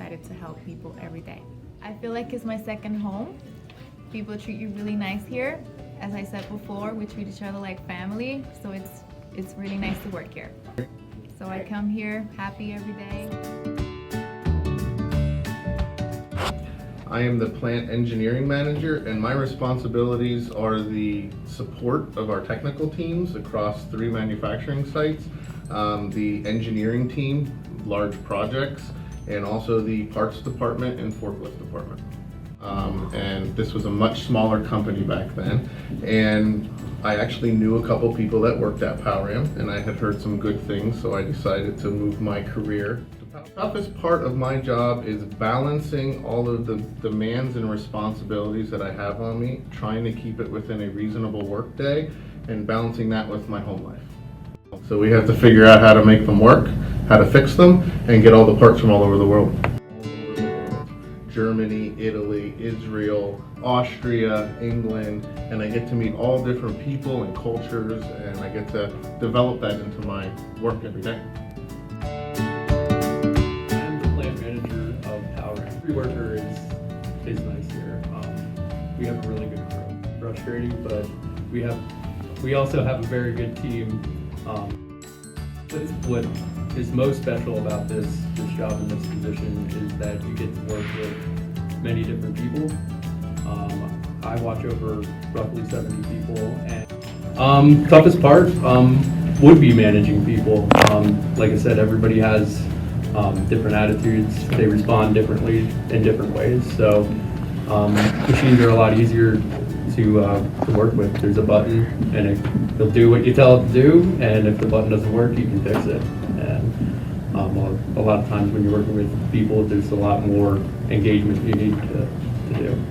excited to help people every day. I feel like it's my second home. People treat you really nice here. As I said before, we treat each other like family, so it's really nice to work here. So I come here happy every day. I am the plant engineering manager, and my responsibilities are the support of our technical teams across 3 manufacturing sites, the engineering team, large projects, and also the parts department and forklift department. And this was a much smaller company back then, and I actually knew a couple people that worked at Powram, and I had heard some good things, so I decided to move my career. The toughest part of my job is balancing all of the demands and responsibilities that I have on me, trying to keep it within a reasonable work day, and balancing that with my home life. So we have to figure out how to make them work, how to fix them, and get all the parts from all over the world. Germany, Italy, Israel, Austria, England, and I get to meet all different people and cultures, and I get to develop that into my work every day. I'm the plant manager of Powram. Every worker is nice here. We have a really good crew. Frustrating, but we also have a very good team. What is most special about this job and this position is that you get to work with many different people. I watch over roughly 70 people, and toughest part would be managing people. Like I said, everybody has different attitudes. They respond differently in different ways. So machines are a lot easier to work with. There's a button, and it'll do what you tell it to do, and if the button doesn't work, you can fix it. And a lot of times when you're working with people, there's a lot more engagement you need to do.